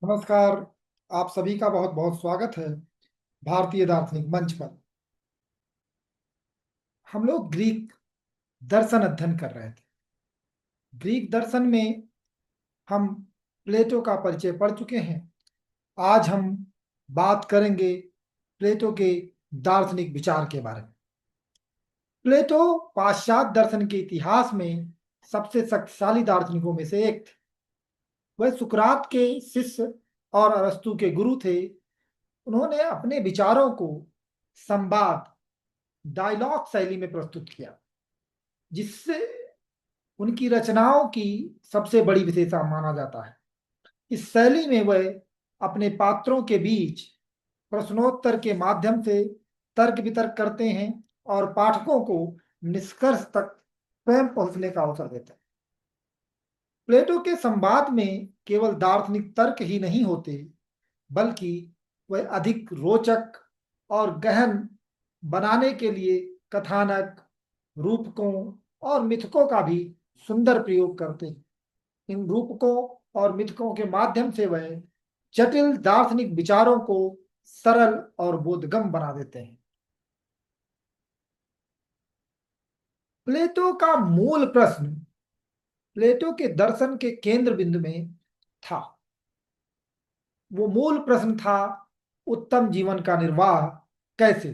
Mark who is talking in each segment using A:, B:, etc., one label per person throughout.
A: नमस्कार। आप सभी का बहुत बहुत स्वागत है भारतीय दार्शनिक मंच पर। हम लोग ग्रीक दर्शन अध्ययन कर रहे थे। ग्रीक दर्शन में हम प्लेटो का परिचय पढ़ चुके हैं। आज हम बात करेंगे प्लेटो के दार्शनिक विचार के बारे में। प्लेटो पाश्चात्य दर्शन के इतिहास में सबसे शक्तिशाली दार्शनिकों में से एक थे। वह सुकरात के शिष्य और अरस्तु के गुरु थे। उन्होंने अपने विचारों को संवाद डायलॉग शैली में प्रस्तुत किया, जिससे उनकी रचनाओं की सबसे बड़ी विशेषता माना जाता है। इस शैली में वह अपने पात्रों के बीच प्रश्नोत्तर के माध्यम से तर्क वितर्क करते हैं और पाठकों को निष्कर्ष तक स्वयं पहुंचने का अवसर देते हैं। प्लेटो के संवाद में केवल दार्शनिक तर्क ही नहीं होते, बल्कि वह अधिक रोचक और गहन बनाने के लिए कथानक, रूपकों और मिथकों का भी सुंदर प्रयोग करते हैं। इन रूपकों और मिथकों के माध्यम से वह जटिल दार्शनिक विचारों को सरल और बोधगम्य बना देते हैं। प्लेटो का मूल प्रश्न प्लेटो के दर्शन के केंद्र बिंदु में था। वो मूल प्रश्न था, उत्तम जीवन का निर्वाह कैसे।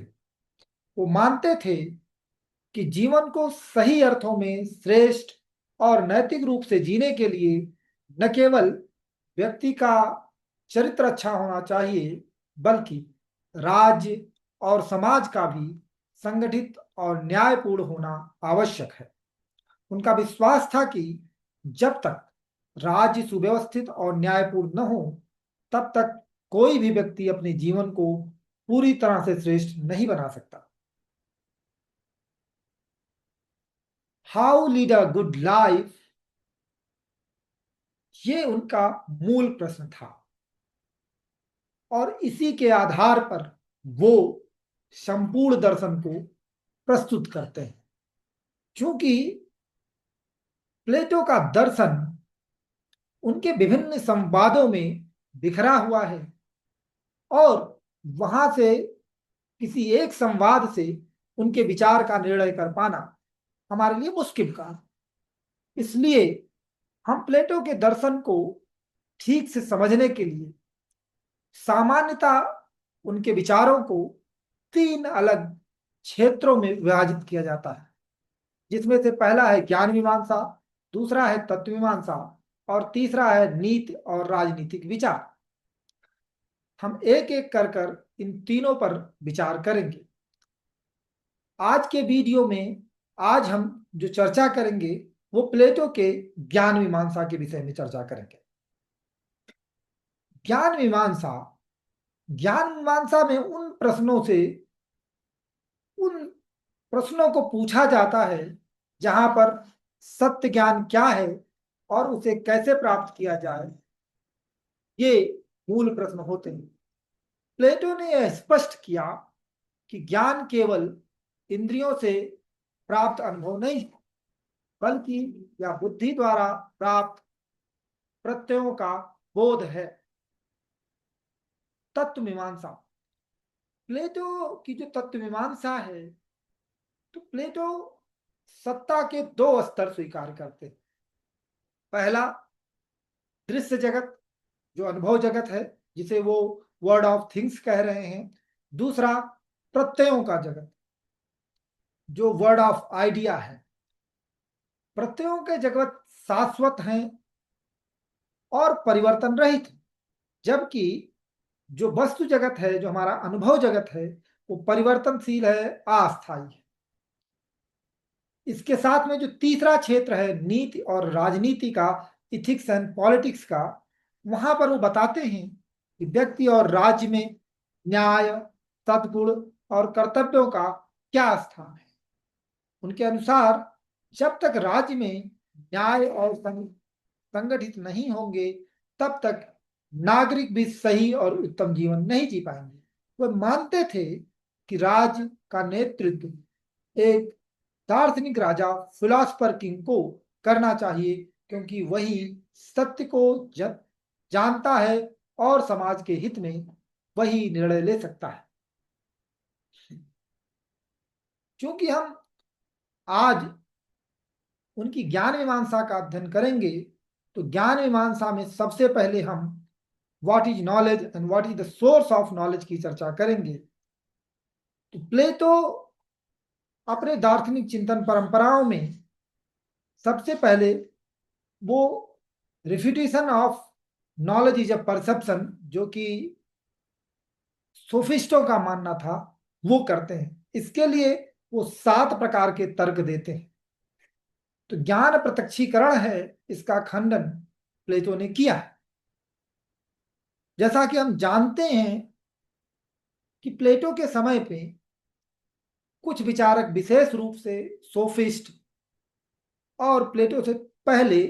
A: वो मानते थे कि जीवन को सही अर्थों में श्रेष्ठ और नैतिक रूप से जीने के लिए न केवल व्यक्ति का चरित्र अच्छा होना चाहिए, बल्कि राज्य और समाज का भी संगठित और न्यायपूर्ण होना आवश्यक है। उनका विश्वास था कि जब तक राज्य सुव्यवस्थित और न्यायपूर्ण न हो, तब तक कोई भी व्यक्ति अपने जीवन को पूरी तरह से श्रेष्ठ नहीं बना सकता। How lead a good life, ये उनका मूल प्रश्न था और इसी के आधार पर वो संपूर्ण दर्शन को प्रस्तुत करते हैं। क्योंकि प्लेटो का दर्शन उनके विभिन्न संवादों में बिखरा हुआ है और वहां से किसी एक संवाद से उनके विचार का निर्णय कर पाना हमारे लिए मुश्किल का। इसलिए हम प्लेटो के दर्शन को ठीक से समझने के लिए सामान्यतः उनके विचारों को तीन अलग क्षेत्रों में विभाजित किया जाता है, जिसमें से पहला है ज्ञान मीमांसा, दूसरा है तत्व मीमांसा और तीसरा है नीति और राजनीतिक विचार। हम एक एक कर इन तीनों पर विचार करेंगे। आज के वीडियो में आज हम जो चर्चा करेंगे वो प्लेटो के ज्ञान मीमांसा के विषय में चर्चा करेंगे। ज्ञान मीमांसा ज्ञान मीमांसा में उन प्रश्नों को पूछा जाता है जहां पर सत्य ज्ञान क्या है और उसे कैसे प्राप्त किया जाए, ये मूल प्रश्न होते हैं। प्लेटो ने यह स्पष्ट किया कि ज्ञान केवल इंद्रियों से प्राप्त अनुभव नहीं, बल्कि यह बुद्धि द्वारा प्राप्त प्रत्ययों का बोध है। तत्व मीमांसा, प्लेटो की जो तत्व मीमांसा है, तो प्लेटो सत्ता के दो स्तर स्वीकार करते हैं। पहला दृश्य जगत, जो अनुभव जगत है, जिसे वो वर्ड ऑफ थिंग्स कह रहे हैं। दूसरा प्रत्ययों का जगत, जो वर्ड ऑफ आइडिया है। प्रत्ययों के जगत शाश्वत हैं और परिवर्तन रहित, जबकि जो वस्तु जगत है, जो हमारा अनुभव जगत है, वो परिवर्तनशील है, अस्थायी है। इसके साथ में जो तीसरा क्षेत्र है नीति और राजनीति का, इथिक्स एंड पॉलिटिक्स का, वहां पर वो बताते हैं कि व्यक्ति और राज्य में न्याय, सद्गुण और कर्तव्यों का क्या स्थान है। उनके अनुसार जब तक राज्य में न्याय और संगठित नहीं होंगे, तब तक नागरिक भी सही और उत्तम जीवन नहीं जी पाएंगे। वह मानते थे कि राज्य का नेतृत्व एक दार्शनिक राजा, फिलोसफर किंग को करना चाहिए, क्योंकि वही सत्य को जानता है और समाज के हित में वही निर्णय ले सकता है। क्योंकि हम आज उनकी ज्ञान मीमांसा का अध्ययन करेंगे, तो ज्ञान मीमांसा में सबसे पहले हम what is knowledge and what is the source of knowledge की चर्चा करेंगे। तो प्लेटो अपने दार्शनिक चिंतन परंपराओं में सबसे पहले वो refutation of knowledge is a perception, जो कि सोफिस्टों का मानना था, वो करते हैं। इसके लिए वो 7 प्रकार के तर्क देते हैं। तो ज्ञान प्रत्यक्षीकरण है, इसका खंडन प्लेटो ने किया है। जैसा कि हम जानते हैं कि प्लेटो के समय पे कुछ विचारक, विशेष रूप से सोफिस्ट और प्लेटो से पहले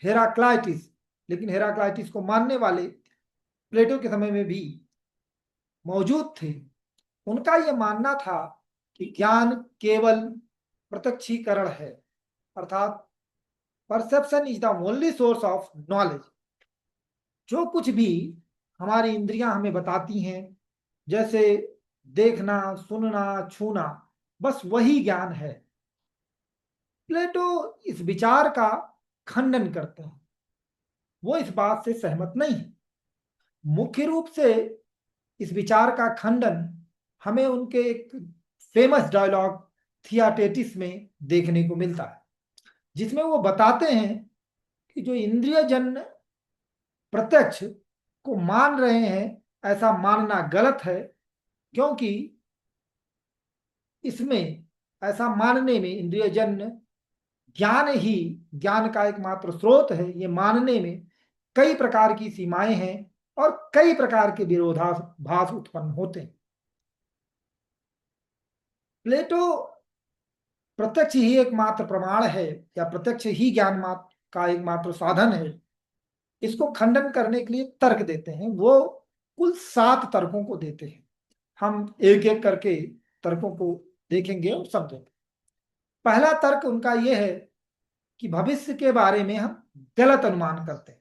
A: हेराक्लाइटिस, लेकिन हेराक्लाइटिस को मानने वाले प्लेटो के समय में भी मौजूद थे, उनका यह मानना था कि ज्ञान केवल प्रत्यक्षीकरण है, अर्थात perception is the only source of knowledge. जो कुछ भी हमारी इंद्रियां हमें बताती हैं, जैसे देखना, सुनना, छूना, बस वही ज्ञान है। प्लेटो इस विचार का खंडन करते हैं, वो इस बात से सहमत नहीं है। मुख्य रूप से इस विचार का खंडन हमें उनके एक फेमस डायलॉग थियाटेटिस में देखने को मिलता है, जिसमें वो बताते हैं कि जो इंद्रिय जन्य प्रत्यक्ष को मान रहे हैं, ऐसा मानना गलत है, क्योंकि इसमें, ऐसा मानने में, इंद्रियजन्य ज्ञान ही ज्ञान का एकमात्र स्रोत है, ये मानने में कई प्रकार की सीमाएं हैं और कई प्रकार के विरोधाभास उत्पन्न होते हैं। प्लेटो प्रत्यक्ष ही एकमात्र प्रमाण है, या प्रत्यक्ष ही ज्ञान मात्र का एकमात्र साधन है, इसको खंडन करने के लिए तर्क देते हैं। वो कुल 7 तर्कों को देते हैं। हम एक एक करके तर्कों को देखेंगे और समझेंगे। पहला तर्क उनका यह है कि भविष्य के बारे में हम गलत अनुमान करते हैं।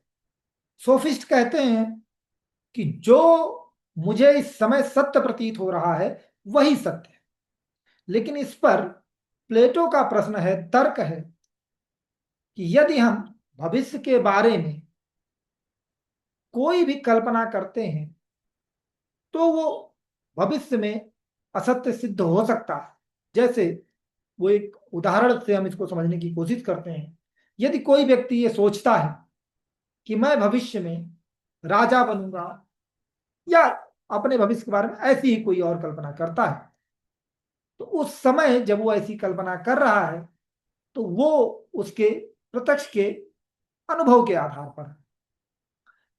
A: सोफिस्ट कहते हैं कि जो मुझे इस समय सत्य प्रतीत हो रहा है वही सत्य है। लेकिन इस पर प्लेटो का प्रश्न है, तर्क है कि यदि हम भविष्य के बारे में कोई भी कल्पना करते हैं तो वो भविष्य में असत्य सिद्ध हो सकता है। जैसे वो एक उदाहरण से हम इसको समझने की कोशिश करते हैं। यदि कोई व्यक्ति ये सोचता है कि मैं भविष्य में राजा बनूंगा, या अपने भविष्य के बारे में ऐसी ही कोई और कल्पना करता है, तो उस समय जब वो ऐसी कल्पना कर रहा है तो वो उसके प्रत्यक्ष के अनुभव के आधार पर है।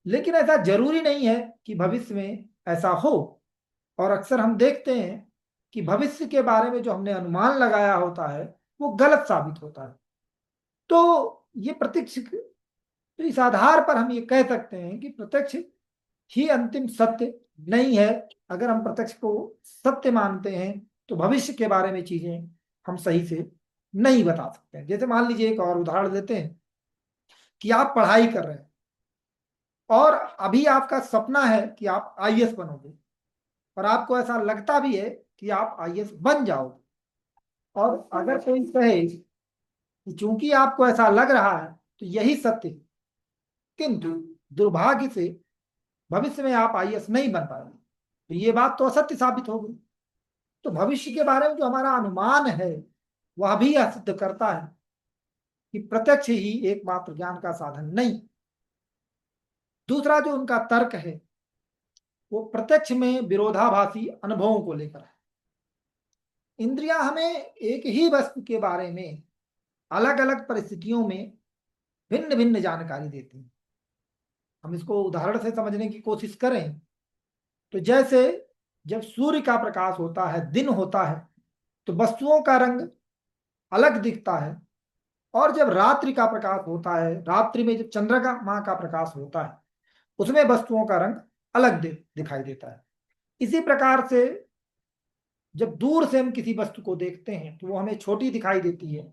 A: लेकिन ऐसा जरूरी नहीं है कि भविष्य में ऐसा हो, और अक्सर हम देखते हैं कि भविष्य के बारे में जो हमने अनुमान लगाया होता है वो गलत साबित होता है। तो ये प्रत्यक्ष, तो इस आधार पर हम ये कह सकते हैं कि प्रत्यक्ष ही अंतिम सत्य नहीं है। अगर हम प्रत्यक्ष को सत्य मानते हैं तो भविष्य के बारे में चीजें हम सही से नहीं बता सकते हैं। जैसे मान लीजिए, एक और उदाहरण देते हैं कि आप पढ़ाई कर रहे हैं और अभी आपका सपना है कि आप आईएएस बनोगे, और आपको ऐसा लगता भी है कि आप आईएएस बन जाओगे। और अगर कोई कहे कि चूंकि आपको ऐसा लग रहा है तो यही सत्य है, किंतु दुर्भाग्य से भविष्य में आप आईएएस नहीं बन पाएंगे, तो ये बात तो असत्य साबित हो गई। तो भविष्य के बारे में जो हमारा अनुमान है वह भी यह सिद्ध करता है कि प्रत्यक्ष ही एकमात्र ज्ञान का साधन नहीं। दूसरा जो उनका तर्क है वो प्रत्यक्ष में विरोधाभासी अनुभवों को लेकर है। इंद्रियां हमें एक ही वस्तु के बारे में अलग अलग परिस्थितियों में भिन्न भिन्न जानकारी देती हैं। हम इसको उदाहरण से समझने की कोशिश करें तो जैसे जब सूर्य का प्रकाश होता है, दिन होता है, तो वस्तुओं का रंग अलग दिखता है, और जब रात्रि का प्रकाश होता है, रात्रि में जब चंद्रमा का प्रकाश होता है, उसमें वस्तुओं का रंग अलग दिखाई देता है। इसी प्रकार से जब दूर से हम किसी वस्तु को देखते हैं तो वो हमें छोटी दिखाई देती है,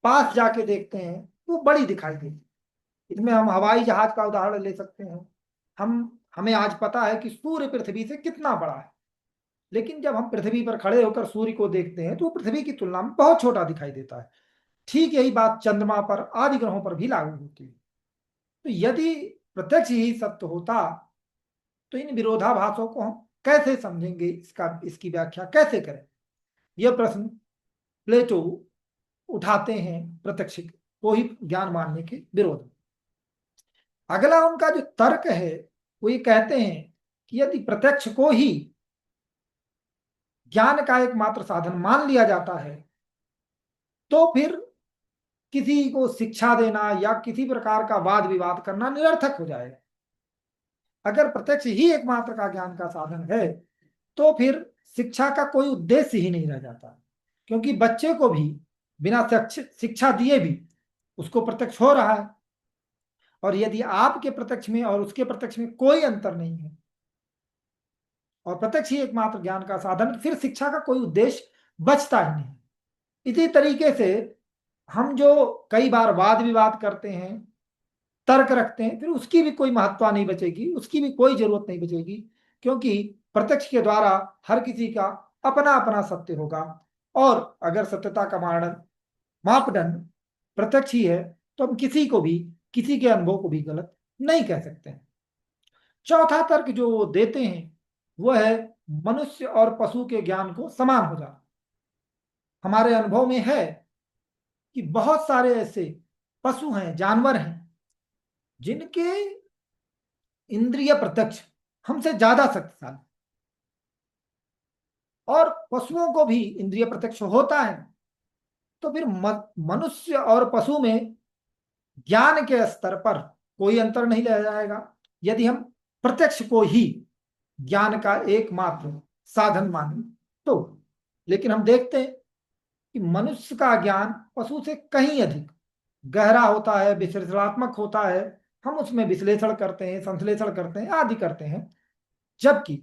A: पास जाके देखते हैं वो बड़ी दिखाई देती है। इसमें हम हवाई जहाज का उदाहरण ले सकते हैं। हम हमें आज पता है कि सूर्य पृथ्वी से कितना बड़ा है, लेकिन जब हम पृथ्वी पर खड़े होकर सूर्य को देखते हैं तो पृथ्वी की तुलना में बहुत छोटा दिखाई देता है। ठीक यही बात चंद्रमा पर, आदि ग्रहों पर भी लागू होती है। तो यदि प्रत्यक्ष ही सत्य होता तो इन विरोधाभासों को हम कैसे समझेंगे, इसकी व्याख्या कैसे करें? यह प्रश्न प्लेटो उठाते हैं प्रत्यक्ष को ही ज्ञान मानने के विरोध में। अगला उनका जो तर्क है वो ये कहते हैं कि यदि प्रत्यक्ष को ही ज्ञान का एकमात्र साधन मान लिया जाता है तो फिर किसी को शिक्षा देना या किसी प्रकार का वाद विवाद करना निरर्थक हो जाएगा। अगर प्रत्यक्ष ही एकमात्र का ज्ञान का साधन है तो फिर शिक्षा का कोई उद्देश्य ही नहीं रह जाता, क्योंकि बच्चे को भी बिना शिक्षा दिए भी उसको प्रत्यक्ष हो रहा है। और यदि आपके प्रत्यक्ष में और उसके प्रत्यक्ष में कोई अंतर नहीं है और प्रत्यक्ष ही एकमात्र ज्ञान का साधन, फिर शिक्षा का कोई उद्देश्य बचता ही नहीं। इसी तरीके से हम जो कई बार वाद विवाद करते हैं, तर्क रखते हैं, फिर उसकी भी कोई महत्ता नहीं बचेगी, उसकी भी कोई जरूरत नहीं बचेगी, क्योंकि प्रत्यक्ष के द्वारा हर किसी का अपना अपना सत्य होगा। और अगर सत्यता का मापदंड प्रत्यक्ष ही है तो हम किसी को भी, किसी के अनुभव को भी गलत नहीं कह सकते हैं। चौथा तर्क जो वो देते हैं वह है मनुष्य और पशु के ज्ञान को समान हो जाना। हमारे अनुभव में है कि बहुत सारे ऐसे पशु हैं, जानवर हैं, जिनके इंद्रिय प्रत्यक्ष हमसे ज्यादा शक्तिशाली, और पशुओं को भी इंद्रिय प्रत्यक्ष होता है। तो फिर मनुष्य और पशु में ज्ञान के स्तर पर कोई अंतर नहीं रह जाएगा यदि हम प्रत्यक्ष को ही ज्ञान का एकमात्र साधन माने तो। लेकिन हम देखते हैं कि मनुष्य का ज्ञान पशु से कहीं अधिक गहरा होता है, विश्लेषणात्मक होता है। हम उसमें विश्लेषण करते हैं, संश्लेषण करते हैं, आदि करते हैं, जबकि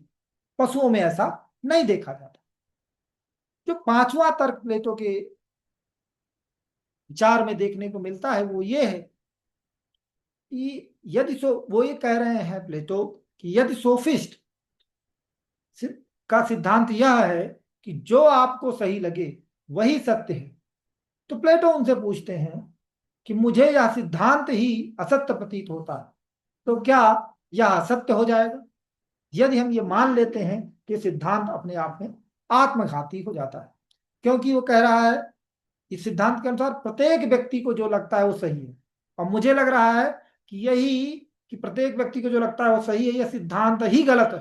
A: पशुओं में ऐसा नहीं देखा जाता। जो पांचवा तर्क प्लेटो के विचार में देखने को मिलता है वो ये है कि वो ये कह रहे हैं प्लेटो कि यदि सोफिस्ट का सिद्धांत यह है कि जो आपको सही लगे वही सत्य है, तो प्लेटो उनसे पूछते हैं कि मुझे यह सिद्धांत ही असत्य प्रतीत होता है, तो क्या यह असत्य हो जाएगा? यदि हम ये मान लेते हैं कि सिद्धांत अपने आप में आत्मघाती हो जाता है, क्योंकि वो कह रहा है इस सिद्धांत के अनुसार प्रत्येक व्यक्ति को जो लगता है वो सही है, और मुझे लग रहा है कि प्रत्येक व्यक्ति को जो लगता है वो सही है, यह सिद्धांत ही गलत है,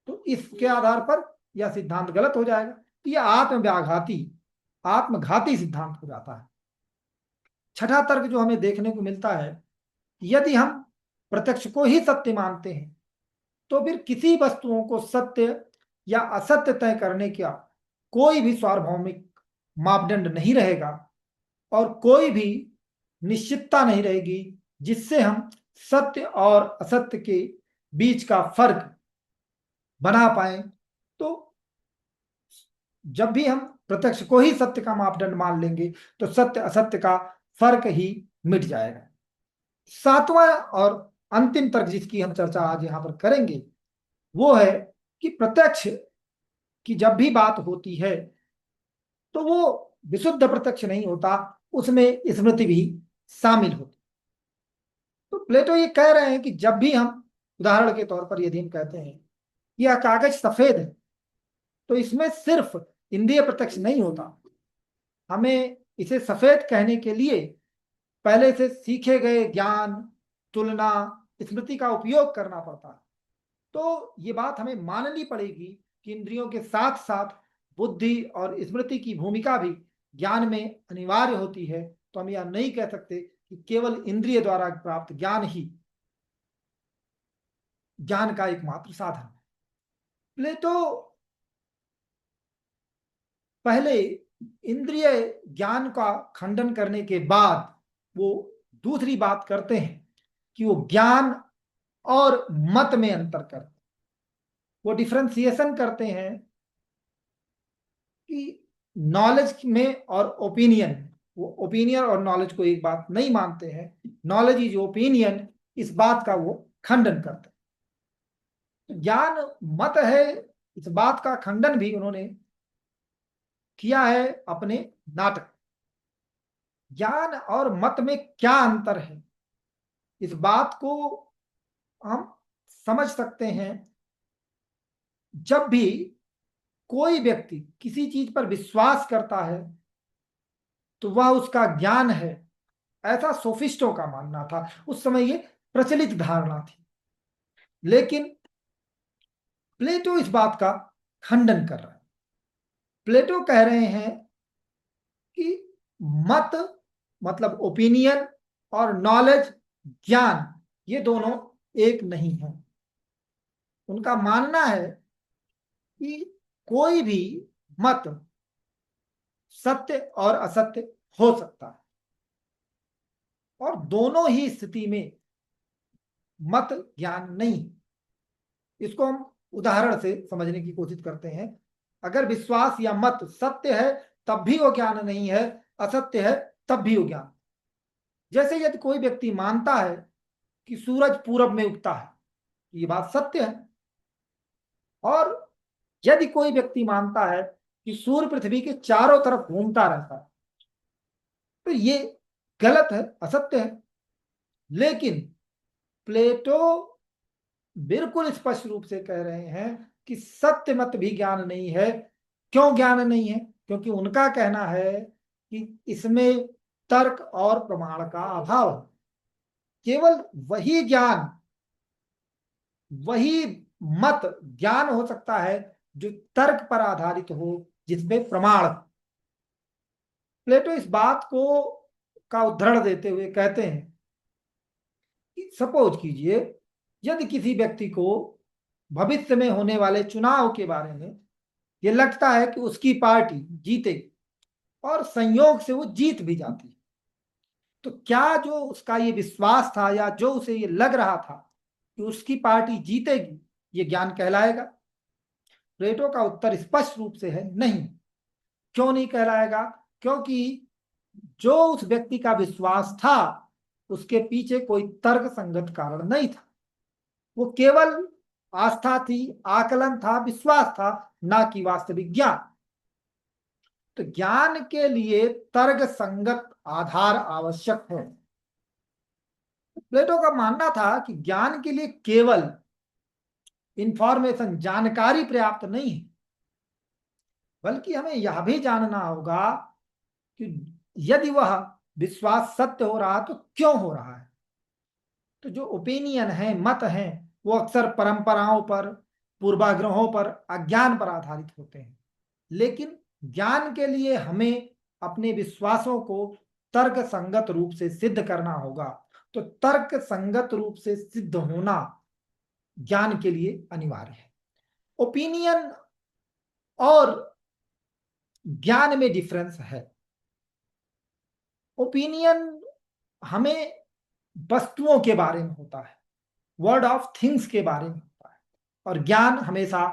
A: तो इसके आधार पर यह सिद्धांत गलत हो जाएगा। तो यह आत्मघाती सिद्धांत हो जाता है। छठा तर्क जो हमें देखने को मिलता है, यदि हम प्रत्यक्ष को ही सत्य मानते हैं तो फिर किसी वस्तुओं को सत्य या असत्य तय करने का कोई भी सार्वभौमिक मापदंड नहीं रहेगा और कोई भी निश्चितता नहीं रहेगी जिससे हम सत्य और असत्य के बीच का फर्क बना पाए। तो जब भी हम प्रत्यक्ष को ही सत्य का मापदंड मान लेंगे तो सत्य असत्य का फर्क ही मिट जाएगा। सातवां और अंतिम तर्क जिसकी हम चर्चा आज यहां पर करेंगे वो है कि प्रत्यक्ष की जब भी बात होती है तो वो विशुद्ध प्रत्यक्ष नहीं होता, उसमें स्मृति भी शामिल होती। तो प्लेटो ये कह रहे हैं कि जब भी हम, उदाहरण के तौर पर यदि हम कहते हैं यह कागज सफेद है, तो इसमें सिर्फ इंद्रिय प्रत्यक्ष नहीं होता, हमें इसे सफेद कहने के लिए पहले से सीखे गए ज्ञान, तुलना, स्मृति का उपयोग करना पड़ता है। तो ये बात हमें माननी पड़ेगी कि इंद्रियों के साथ साथ बुद्धि और स्मृति की भूमिका भी ज्ञान में अनिवार्य होती है। तो हम यह नहीं कह सकते कि केवल इंद्रिय द्वारा प्राप्त ज्ञान ही ज्ञान का एकमात्र साधन है। प्लेटो पहले इंद्रिय ज्ञान का खंडन करने के बाद वो दूसरी बात करते हैं कि वो ज्ञान और मत में अंतर करते हैं। वो डिफरेंशिएशन करते हैं कि नॉलेज में और ओपिनियन, वो ओपिनियन और नॉलेज को एक बात नहीं मानते हैं। नॉलेज इज ओपिनियन, इस बात का वो खंडन करते हैं। ज्ञान मत है, इस बात का खंडन भी उन्होंने किया है अपने नाटक। ज्ञान और मत में क्या अंतर है, इस बात को हम समझ सकते हैं जब भी कोई व्यक्ति किसी चीज पर विश्वास करता है तो वह उसका ज्ञान है, ऐसा सोफिस्टों का मानना था। उस समय ये प्रचलित धारणा थी। लेकिन प्लेटो इस बात का खंडन कर रहा है। प्लेटो कह रहे हैं कि मत मतलब ओपिनियन और नॉलेज ज्ञान, ये दोनों एक नहीं है। उनका मानना है कि कोई भी मत सत्य और असत्य हो सकता है, और दोनों ही स्थिति में मत ज्ञान नहीं। इसको हम उदाहरण से समझने की कोशिश करते हैं। अगर विश्वास या मत सत्य है तब भी वो ज्ञान नहीं है, असत्य है तब भी वो ज्ञान। जैसे यदि कोई व्यक्ति मानता है कि सूरज पूरब में उगता है, ये बात सत्य है। और यदि कोई व्यक्ति मानता है कि सूर्य पृथ्वी के चारों तरफ घूमता रहता है, तो ये गलत है, असत्य है। लेकिन प्लेटो बिल्कुल स्पष्ट रूप से कह रहे हैं कि सत्य मत भी ज्ञान नहीं है। क्यों ज्ञान नहीं है? क्योंकि उनका कहना है कि इसमें तर्क और प्रमाण का अभाव है। केवल वही ज्ञान, वही मत ज्ञान हो सकता है जो तर्क पर आधारित हो, जिसमें प्रमाण। प्लेटो इस बात को का उदाहरण देते हुए कहते हैं कि सपोज कीजिए, यदि किसी व्यक्ति को भविष्य में होने वाले चुनाव के बारे में ये लगता है कि उसकी पार्टी जीतेगी, और संयोग से वो जीत भी जाती है, तो क्या जो उसका ये विश्वास था या जो उसे ये लग रहा था कि उसकी पार्टी जीतेगी, ये ज्ञान कहलाएगा? प्लेटो का उत्तर स्पष्ट रूप से है नहीं। क्यों नहीं कहलाएगा? क्योंकि जो उस व्यक्ति का विश्वास था उसके पीछे कोई तर्क संगत कारण नहीं था। वो केवल आस्था थी, आकलन था, विश्वास था, ना कि वास्तविक ज्ञान। तो ज्ञान के लिए तर्क संगत आधार आवश्यक है। प्लेटो का मानना था कि ज्ञान के लिए केवल इंफॉर्मेशन, जानकारी पर्याप्त नहीं है, बल्कि हमें यह भी जानना होगा कि यदि वह विश्वास सत्य हो रहा तो क्यों हो रहा है। तो जो ओपिनियन है, मत है, वो अक्सर परंपराओं पर, पूर्वाग्रहों पर, अज्ञान पर आधारित होते हैं। लेकिन ज्ञान के लिए हमें अपने विश्वासों को तर्क संगत रूप से सिद्ध करना होगा। तो तर्क संगत रूप से सिद्ध होना ज्ञान के लिए अनिवार्य है। ओपिनियन और ज्ञान में डिफरेंस है। ओपिनियन हमें वस्तुओं के बारे में होता है, वर्ड ऑफ थिंग्स के बारे में होता है, और ज्ञान हमेशा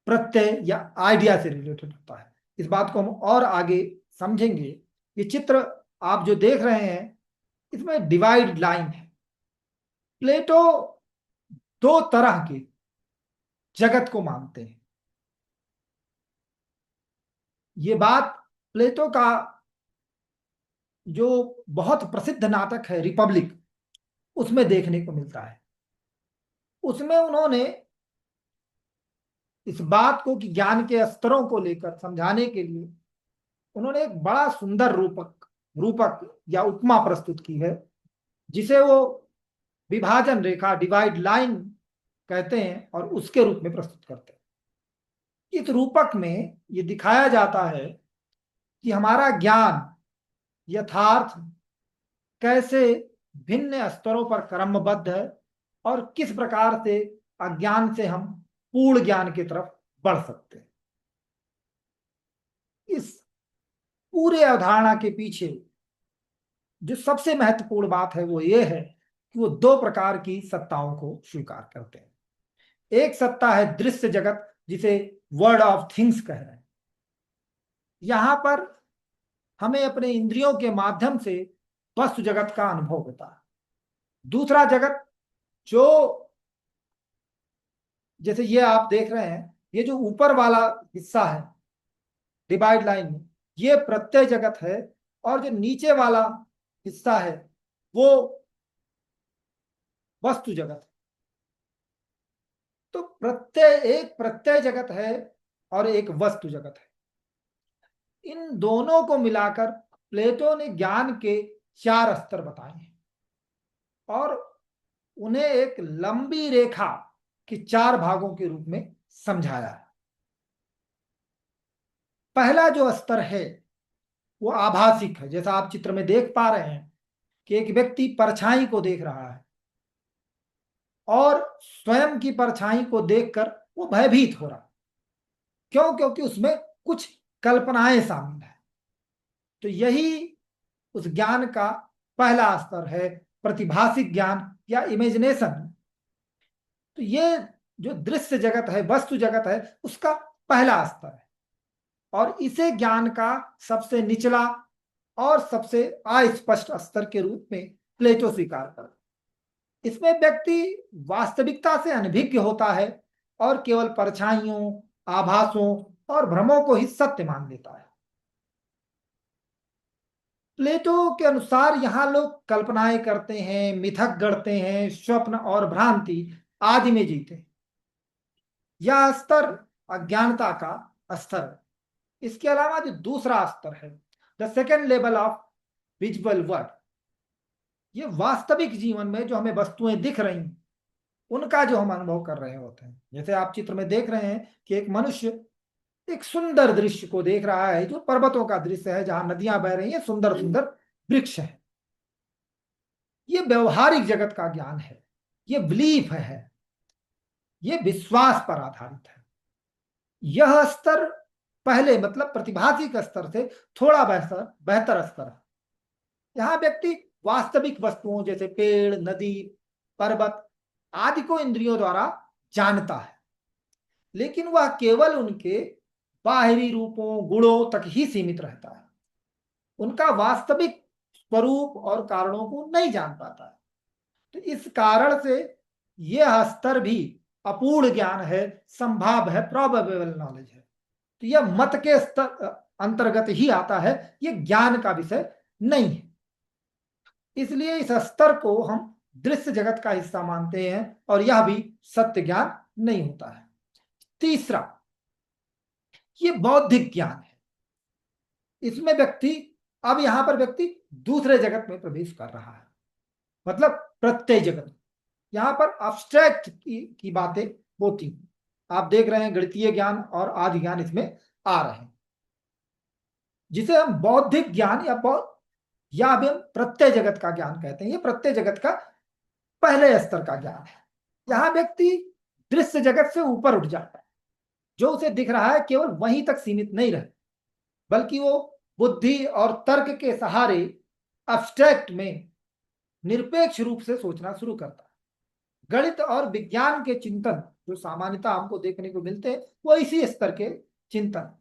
A: प्रत्यय या आइडिया से रिलेटेड होता है। इस बात को हम और आगे समझेंगे। ये चित्र आप जो देख रहे हैं, इसमें डिवाइड लाइन है। प्लेटो दो तरह के जगत को मानते हैं। ये बात प्लेटो का जो बहुत प्रसिद्ध नाटक है रिपब्लिक, उसमें देखने को मिलता है। उसमें उन्होंने इस बात को कि ज्ञान के स्तरों को लेकर समझाने के लिए उन्होंने एक बड़ा सुंदर रूपक रूपक या उपमा प्रस्तुत की है, जिसे वो विभाजन रेखा, डिवाइड लाइन कहते हैं, और उसके रूप में प्रस्तुत करते हैं। इस रूपक में ये दिखाया जाता है कि हमारा ज्ञान, यथार्थ कैसे भिन्न स्तरों पर क्रमबद्ध है, और किस प्रकार से अज्ञान से हम पूर्ण ज्ञान की तरफ बढ़ सकते हैं। इस पूरे अवधारणा के पीछे जो सबसे महत्वपूर्ण बात है वो ये है कि वो दो प्रकार की सत्ताओं को स्वीकार करते हैं। एक सत्ता है दृश्य जगत, जिसे वर्ल्ड ऑफ थिंग्स कह रहे हैं। यहां पर हमें अपने इंद्रियों के माध्यम से वस्तु जगत का अनुभव होता है। दूसरा जगत, जो जैसे ये आप देख रहे हैं, ये जो ऊपर वाला हिस्सा है डिवाइड लाइन में, ये प्रत्यय जगत है, और जो नीचे वाला हिस्सा है वो वस्तु जगत है। तो प्रत्यय, एक प्रत्यय जगत है और एक वस्तु जगत है। इन दोनों को मिलाकर प्लेटो ने ज्ञान के 4 स्तर बताए हैं और उन्हें एक लंबी रेखा के 4 भागों के रूप में समझाया है। पहला जो स्तर है वो आभासिक है, जैसा आप चित्र में देख पा रहे हैं कि एक व्यक्ति परछाई को देख रहा है और स्वयं की परछाई को देखकर वो भयभीत हो रहा है। क्यों? क्योंकि उसमें कुछ कल्पनाएं शामिल है। तो यही उस ज्ञान का पहला स्तर है, प्रतिभासिक ज्ञान या इमेजिनेशन। तो ये जो दृश्य जगत है, वस्तु जगत है, उसका पहला स्तर है और इसे ज्ञान का सबसे निचला और सबसे अस्पष्ट स्तर के रूप में प्लेटो स्वीकार करता है। इसमें व्यक्ति वास्तविकता से अनभिज्ञ होता है और केवल परछाइयों, आभासों और भ्रमों को ही सत्य मान लेता है। प्लेटो के अनुसार यहां लोग कल्पनाएं करते हैं, मिथक गढ़ते हैं, स्वप्न और भ्रांति आदि में जीते हैं। यह स्तर अज्ञानता का स्तर है। इसके अलावा जो दूसरा स्तर है, the second level of visual world, ये वास्तविक जीवन में जो हमें वस्तुएं दिख रही हैं उनका जो हम अनुभव कर रहे होते हैं। जैसे आप चित्र में देख रहे हैं कि एक मनुष्य एक सुंदर दृश्य को देख रहा है, जो पर्वतों का दृश्य है जहां नदियां बह रही हैं, सुंदर सुंदर वृक्ष है। ये व्यवहारिक जगत का ज्ञान है, ये बिलीफ है, ये विश्वास पर आधारित है। यह स्तर पहले मतलब प्रतिभासी के स्तर से थोड़ा बेहतर बेहतर स्तर है। यहां व्यक्ति वास्तविक वस्तुओं जैसे पेड़, नदी, पर्वत आदि को इंद्रियों द्वारा जानता है, लेकिन वह केवल उनके बाहरी रूपों, गुणों तक ही सीमित रहता है। उनका वास्तविक स्वरूप और कारणों को नहीं जान पाता है। तो इस कारण से यह स्तर भी अपूर्ण ज्ञान है, संभाव है, प्रोबेबल नॉलेज है। तो यह मत के स्तर अंतर्गत ही आता है, यह ज्ञान का विषय नहीं है। इसलिए इस स्तर को हम दृश्य जगत का हिस्सा मानते हैं और यह भी सत्य ज्ञान नहीं होता है। तीसरा, ये बौद्धिक ज्ञान है। इसमें व्यक्ति, अब यहां पर व्यक्ति दूसरे जगत में प्रवेश कर रहा है, मतलब प्रत्यय जगत। यहां पर अब्स्ट्रैक्ट की बातें होती हैं। आप देख रहे हैं गणितीय ज्ञान और आदि ज्ञान इसमें आ रहे हैं, जिसे हम बौद्धिक ज्ञान या भी हम प्रत्यय जगत का ज्ञान कहते हैं। ये प्रत्यय जगत का पहले स्तर का ज्ञान है। यहां व्यक्ति दृश्य जगत से ऊपर उठ जाता है। जो उसे दिख रहा है केवल वहीं तक सीमित नहीं रहे, बल्कि वो बुद्धि और तर्क के सहारे अब्स्ट्रैक्ट में निरपेक्ष रूप से सोचना शुरू करता है। गणित और विज्ञान के चिंतन जो सामान्यतः हमको देखने को मिलते हैं वो इसी स्तर के चिंतन।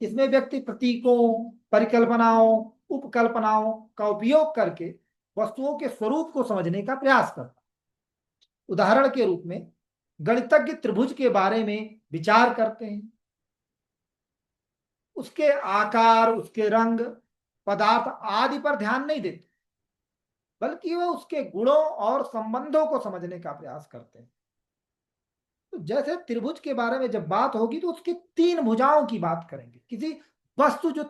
A: इसमें व्यक्ति प्रतीकों, परिकल्पनाओं, उपकल्पनाओं का उपयोग करके वस्तुओं के स्वरूप को समझने का प्रयास करता है। उदाहरण के रूप में गणितज्ञ त्रिभुज के बारे में विचार करते हैं, उसके आकार, उसके रंग, पदार्थ आदि पर ध्यान नहीं देते, बल्कि वह उसके गुणों और संबंधों को समझने का प्रयास करते हैं। तो जैसे त्रिभुज के बारे में जब बात होगी तो उसकी 3 भुजाओं की बात करेंगे। किसी वस्तु जो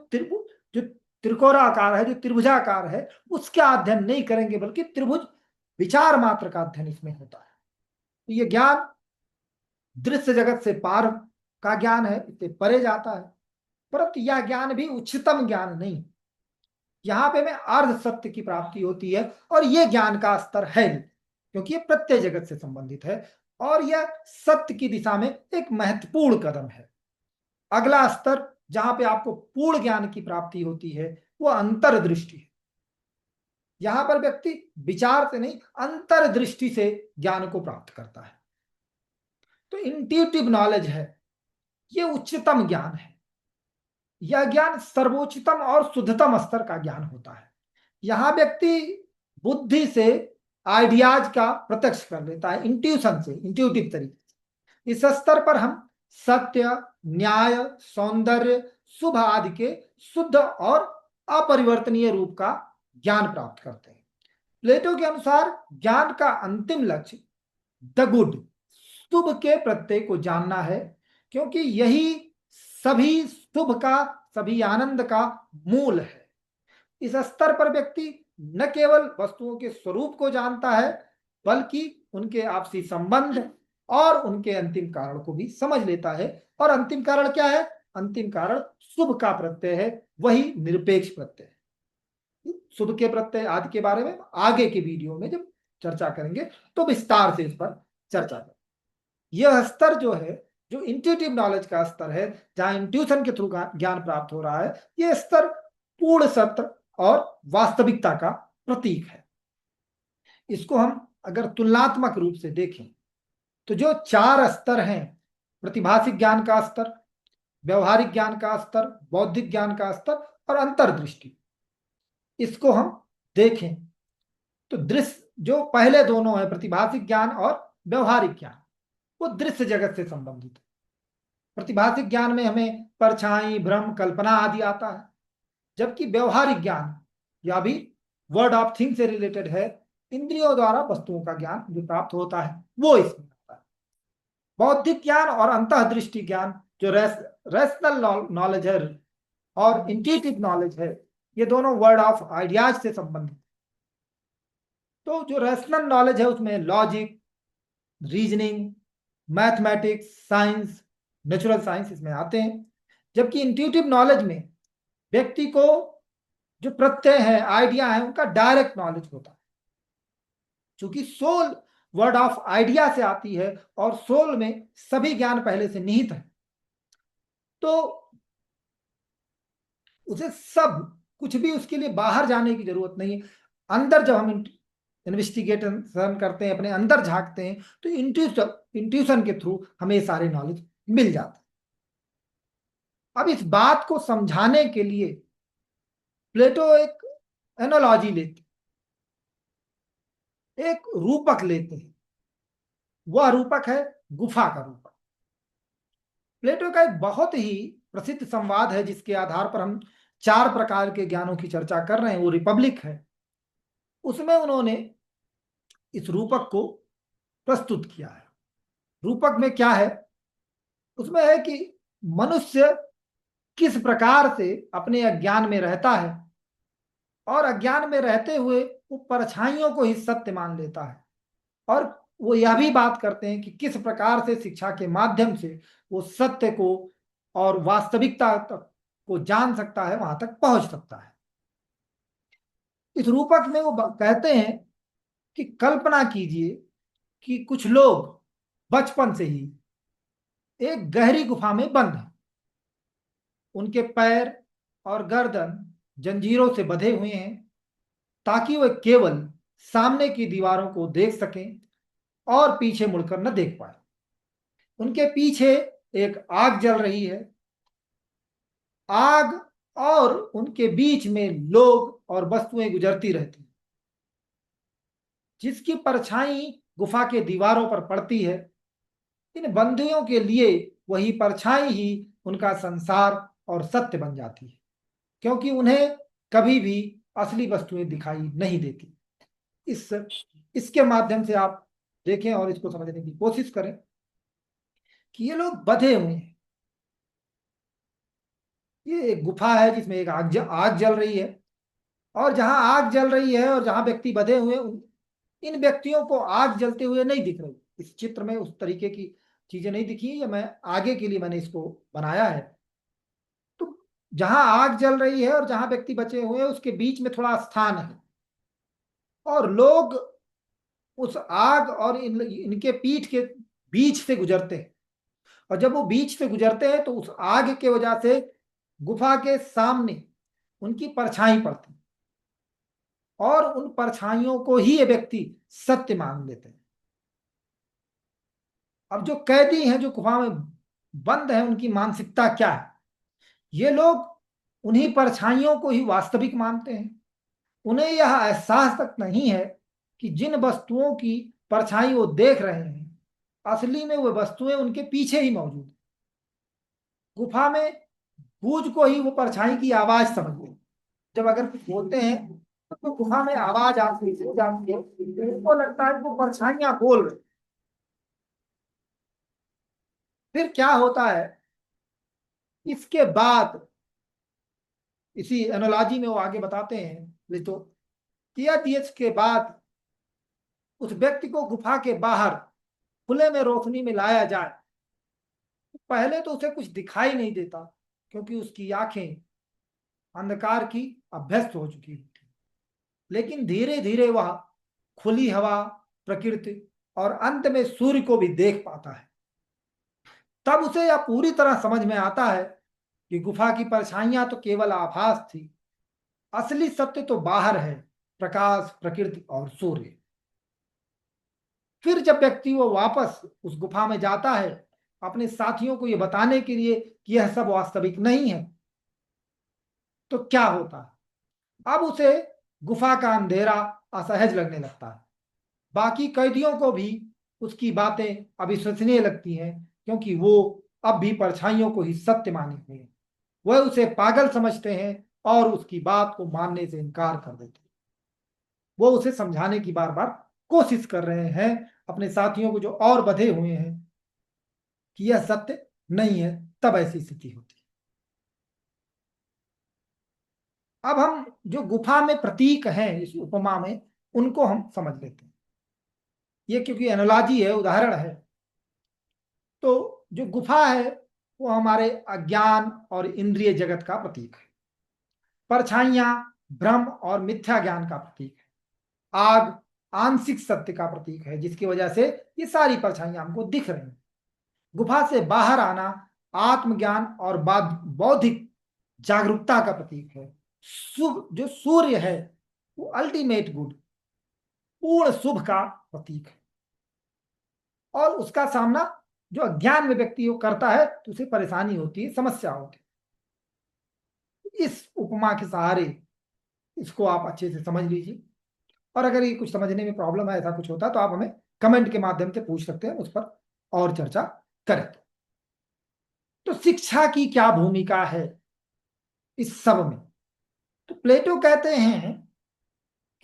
A: त्रिकोणाकार है, जो त्रिभुजाकार है, उसका अध्ययन नहीं करेंगे, बल्कि त्रिभुज विचार मात्र का अध्ययन इसमें होता है। तो ये ज्ञान दृश्य जगत से पार का ज्ञान है, इससे परे जाता है। परंतु यह ज्ञान भी उच्चतम ज्ञान नहीं। यहां पे हमें अर्ध सत्य की प्राप्ति होती है और यह ज्ञान का स्तर है, क्योंकि यह प्रत्यय जगत से संबंधित है और यह सत्य की दिशा में एक महत्वपूर्ण कदम है। अगला स्तर जहां पे आपको पूर्ण ज्ञान की प्राप्ति होती है वो अंतर्दृष्टि है। यहां पर व्यक्ति विचार से नहीं, अंतर्दृष्टि से ज्ञान को प्राप्त करता है। तो इंट्यूटिव नॉलेज है, ये उच्चतम ज्ञान है। यह ज्ञान सर्वोच्चतम और शुद्धतम स्तर का ज्ञान होता है। यहां व्यक्ति बुद्धि से आइडियाज का प्रत्यक्ष कर लेता है, इंट्यूशन से, इंट्यूटिव तरीके से। इस स्तर पर हम सत्य, न्याय, सौंदर्य, शुभ आदि के शुद्ध और अपरिवर्तनीय रूप का ज्ञान प्राप्त करते हैं। प्लेटो के अनुसार ज्ञान का अंतिम लक्ष्य द गुड, शुभ के प्रत्यय को जानना है, क्योंकि यही सभी शुभ का, सभी आनंद का मूल है। इस स्तर पर व्यक्ति न केवल वस्तुओं के स्वरूप को जानता है, बल्कि उनके आपसी संबंध और उनके अंतिम कारण को भी समझ लेता है। और अंतिम कारण क्या है? अंतिम कारण शुभ का प्रत्यय है, वही निरपेक्ष प्रत्यय है। शुभ के प्रत्यय आदि के बारे में आगे के वीडियो में जब चर्चा करेंगे तो विस्तार से इस पर चर्चा करेंगे। यह स्तर जो है, जो इंट्यूटिव नॉलेज का स्तर है, जहां इंट्यूशन के थ्रू ज्ञान प्राप्त हो रहा है, यह स्तर पूर्ण सत्य और वास्तविकता का प्रतीक है। इसको हम अगर तुलनात्मक रूप से देखें तो जो 4 स्तर हैं, प्रतिभाषिक ज्ञान का स्तर, व्यवहारिक ज्ञान का स्तर, बौद्धिक ज्ञान का स्तर और अंतर्दृष्टि, इसको हम देखें तो दृश्य जो पहले दोनों है, प्रतिभाषिक ज्ञान और व्यवहारिक ज्ञान, वो दृश्य जगत से संबंधित है। प्रतिभाषिक ज्ञान में हमें परछाई, भ्रम, कल्पना आदि आता है, जबकि व्यवहारिक ज्ञान या भी वर्ड ऑफ थिंग से रिलेटेड है, इंद्रियों द्वारा वस्तुओं का ज्ञान जो प्राप्त होता है वो इसमें आता है। बौद्धिक ज्ञान और अंतर्दृष्टि ज्ञान जो रैशनल नॉलेज है और इंट्यूटिव नॉलेज है, ये दोनों वर्ड ऑफ आइडियाज से संबंधित। तो जो रैशनल नॉलेज है उसमें logic, reasoning, mathematics, science, natural science इसमें आते हैं। जबकि इंट्यूटिव नॉलेज में व्यक्ति को जो प्रत्यय है, आइडिया है, उनका डायरेक्ट नॉलेज होता है। चूंकि सोल वर्ड ऑफ आइडिया से आती है और सोल में सभी ज्ञान पहले से निहित है, तो उसे सब कुछ भी उसके लिए बाहर जाने की जरूरत नहीं है। अंदर जब हम इन्वेस्टिगेशन करते हैं, अपने अंदर झांकते हैं, तो इंट्यूशन के थ्रू हमें सारे नॉलेज मिल जाता है। अब इस बात को समझाने के लिए प्लेटो एक एनालॉजी लेते, एक रूपक लेते हैं। वह रूपक है गुफा का रूपक। प्लेटो का एक बहुत ही प्रसिद्ध संवाद है जिसके आधार पर हम 4 प्रकार के ज्ञानों की चर्चा कर रहे हैं, वो रिपब्लिक है। उसमें उन्होंने इस रूपक को प्रस्तुत किया है। रूपक में क्या है? उसमें है कि मनुष्य किस प्रकार से अपने अज्ञान में रहता है और अज्ञान में रहते हुए वो परछाइयों को ही सत्य मान लेता है, और वो यह भी बात करते हैं कि किस प्रकार से शिक्षा के माध्यम से वो सत्य को और वास्तविकता तक को जान सकता है, वहां तक पहुंच सकता है। इस रूपक में वो कहते हैं कि कल्पना कीजिए कि कुछ लोग बचपन से ही एक गहरी गुफा में बंद हैं। उनके पैर और गर्दन जंजीरों से बंधे हुए हैं ताकि वे केवल सामने की दीवारों को देख सकें और पीछे मुड़कर न देख पाए। उनके पीछे एक आग जल रही है। आग और उनके बीच में लोग और वस्तुएं गुजरती रहती हैं, जिसकी परछाई गुफा के दीवारों पर पड़ती है। इन बंदियों के लिए वही परछाई ही उनका संसार और सत्य बन जाती है, क्योंकि उन्हें कभी भी असली वस्तुएं दिखाई नहीं देती। इसके माध्यम से आप देखें और इसको समझने की कोशिश करें कि ये लोग बंधे हुए हैं। ये एक गुफा है जिसमें एक आग जल रही है, और जहां आग जल रही है और जहां व्यक्ति बंधे हुए, इन व्यक्तियों को आग जलते हुए नहीं दिख रही। इस चित्र में उस तरीके की चीजें नहीं दिखी, या मैं आगे के लिए मैंने इसको बनाया है। तो जहां आग जल रही है और जहां व्यक्ति बचे हुए हैं, उसके बीच में थोड़ा स्थान है, और लोग उस आग और इनके पीठ के बीच से गुजरते हैं। और जब वो बीच से गुजरते हैं तो उस आग के वजह से गुफा के सामने उनकी परछाई पड़ती, और उन परछाइयों को ही ये व्यक्ति सत्य मान लेते हैं। अब जो कैदी हैं, जो गुफा में बंद है, उनकी मानसिकता क्या है? ये लोग उन्हीं परछाइयों को ही वास्तविक मानते हैं। उन्हें यह एहसास तक नहीं है कि जिन वस्तुओं की परछाई वो देख रहे हैं, असली में वो वस्तुएं उनके पीछे ही मौजूद है। गुफा में गूंज को ही वो परछाई की आवाज समझ लो। जब अगर कुछ बोलते हैं तो गुफा में आवाज आती है, जाती है, उनको लगता है कि वो परछाइयां बोल रही। फिर क्या होता है, इसके बाद इसी एनोलॉजी में वो आगे बताते हैं तो किया दिएच के बाद उस व्यक्ति को गुफा के बाहर खुले में रोशनी में लाया जाए। पहले तो उसे कुछ दिखाई नहीं देता, क्योंकि उसकी आंखें अंधकार की अभ्यस्त हो चुकी थी। लेकिन धीरे धीरे वह खुली हवा, प्रकृति और अंत में सूर्य को भी देख पाता है। तब उसे यह पूरी तरह समझ में आता है कि गुफा की परछाइयां तो केवल आभास थी, असली सत्य तो बाहर है, प्रकाश, प्रकृति और सूर्य। फिर जब व्यक्ति वो वापस उस गुफा में जाता है अपने साथियों को ये बताने के लिए कि यह सब वास्तविक नहीं है, तो क्या होता है, अब उसे गुफा का अंधेरा असहज लगने लगता है। बाकी कैदियों को भी उसकी बातें अविश्वसनीय लगती हैं, क्योंकि वो अब भी परछाइयों को ही सत्य माने हुए हैं। वह उसे पागल समझते हैं और उसकी बात को मानने से इनकार कर देते हैं। वो उसे समझाने की बार बार कोशिश कर रहे हैं अपने साथियों को जो और बधे हुए हैं कि यह सत्य नहीं है, तब ऐसी स्थिति होती है। अब हम जो गुफा में प्रतीक हैं इस उपमा में, उनको हम समझ लेते हैं। ये क्योंकि एनोलॉजी है, उदाहरण है। तो जो गुफा है वो हमारे अज्ञान और इंद्रिय जगत का प्रतीक है। परछाइयां भ्रम और मिथ्या ज्ञान का प्रतीक है। आग आंशिक सत्य का प्रतीक है, जिसकी वजह से ये सारी परछाइयां हमको दिख रही हैं। गुफा से बाहर आना आत्मज्ञान और बौद्धिक जागरूकता का प्रतीक है। शुभ जो सूर्य है वो अल्टीमेट गुड, पूर्ण शुभ का प्रतीक है। और उसका सामना जो अज्ञान में व्यक्ति वो करता है तो उसे परेशानी होती है, समस्या होती है। इस उपमा के सहारे इसको आप अच्छे से समझ लीजिए। और अगर ये कुछ समझने में प्रॉब्लम है, ऐसा कुछ होता है, तो आप हमें कमेंट के माध्यम से पूछ सकते हैं, उस पर और चर्चा करें। तो शिक्षा की क्या भूमिका है इस सब में? तो प्लेटो कहते हैं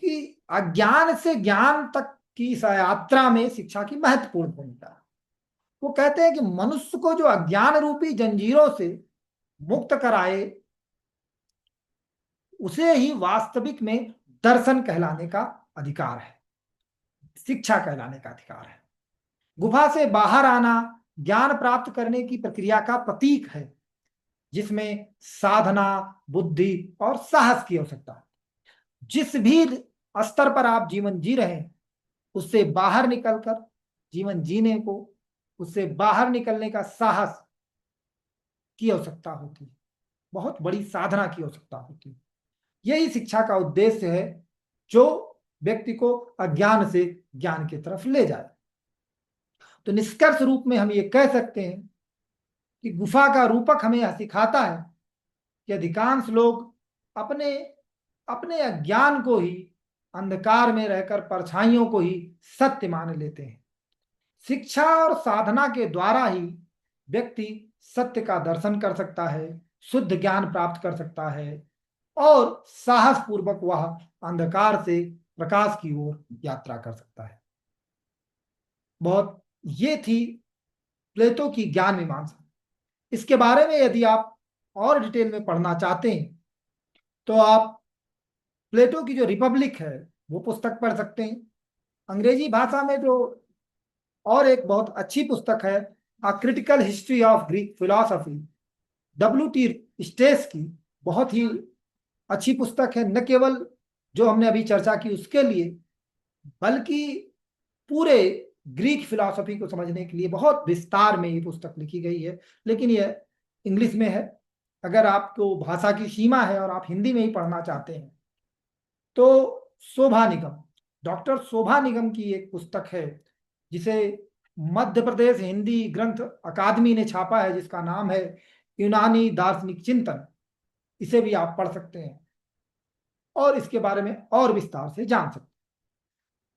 A: कि अज्ञान से ज्ञान तक की इस यात्रा में शिक्षा की महत्वपूर्ण भूमिका है। वो कहते हैं कि मनुष्य को जो अज्ञान रूपी जंजीरों से मुक्त कराए, उसे ही वास्तविक में दर्शन कहलाने का अधिकार है, शिक्षा कहलाने का अधिकार है। गुफा से बाहर आना ज्ञान प्राप्त करने की प्रक्रिया का प्रतीक है, जिसमें साधना, बुद्धि और साहस की आवश्यकता है। जिस भी स्तर पर आप जीवन जी रहे हैं, उससे बाहर निकलकर जीवन जीने को, उससे बाहर निकलने का साहस की आवश्यकता होती है, बहुत बड़ी साधना की आवश्यकता होती है। यही शिक्षा का उद्देश्य है, जो व्यक्ति को अज्ञान से ज्ञान की तरफ ले जाए। तो निष्कर्ष रूप में हम ये कह सकते हैं कि गुफा का रूपक हमें यह सिखाता है कि अधिकांश लोग अपने अपने अज्ञान को ही, अंधकार में रहकर परछाइयों को ही सत्य मान लेते हैं। शिक्षा और साधना के द्वारा ही व्यक्ति सत्य का दर्शन कर सकता है, शुद्ध ज्ञान प्राप्त कर सकता है और साहस पूर्वक वह अंधकार से प्रकाश की ओर यात्रा कर सकता है। बहुत ये थी प्लेटो की ज्ञान मीमांसा। इसके बारे में यदि आप और डिटेल में पढ़ना चाहते हैं तो आप प्लेटो की जो रिपब्लिक है वो पुस्तक पढ़ सकते हैं। अंग्रेजी भाषा में जो और एक बहुत अच्छी पुस्तक है, a critical history of Greek philosophy, W.T. Stace की, बहुत ही अच्छी पुस्तक है। न केवल जो हमने अभी चर्चा की उसके लिए, बल्कि पूरे ग्रीक फिलॉसफी को समझने के लिए बहुत विस्तार में ये पुस्तक लिखी गई है। लेकिन ये इंग्लिश में है। अगर आपको भाषा की सीमा है और आप हिंदी में ही पढ़ना चाहते हैं तो शोभा निगम, डॉक्टर शोभा निगम की एक पुस्तक है, जिसे मध्य प्रदेश हिंदी ग्रंथ अकादमी ने छापा है, जिसका नाम है यूनानी दार्शनिक चिंतन। इसे भी आप पढ़ सकते हैं और इसके बारे में और विस्तार से जान सकते हैं।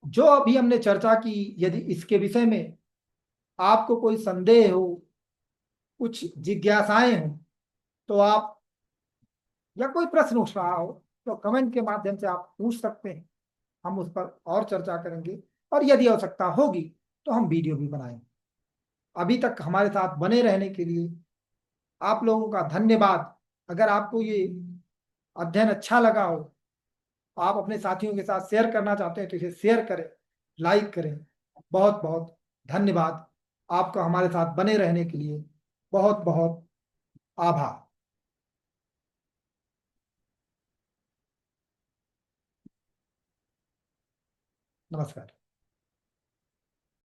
A: जो अभी हमने चर्चा की, यदि इसके विषय में आपको कोई संदेह हो, कुछ जिज्ञासाएं हो, तो आप, या कोई प्रश्न उठ रहा हो, तो कमेंट के माध्यम से आप पूछ सकते हैं। हम उस पर और चर्चा करेंगे, और यदि आवश्यकता होगी तो हम वीडियो भी बनाएंगे। अभी तक हमारे साथ बने रहने के लिए आप लोगों का धन्यवाद। अगर आपको ये अध्ययन अच्छा लगा हो, आप अपने साथियों के साथ शेयर करना चाहते हैं तो इसे शेयर करें, लाइक करें। बहुत बहुत धन्यवाद आपका हमारे साथ बने रहने के लिए। बहुत बहुत आभार। नमस्कार।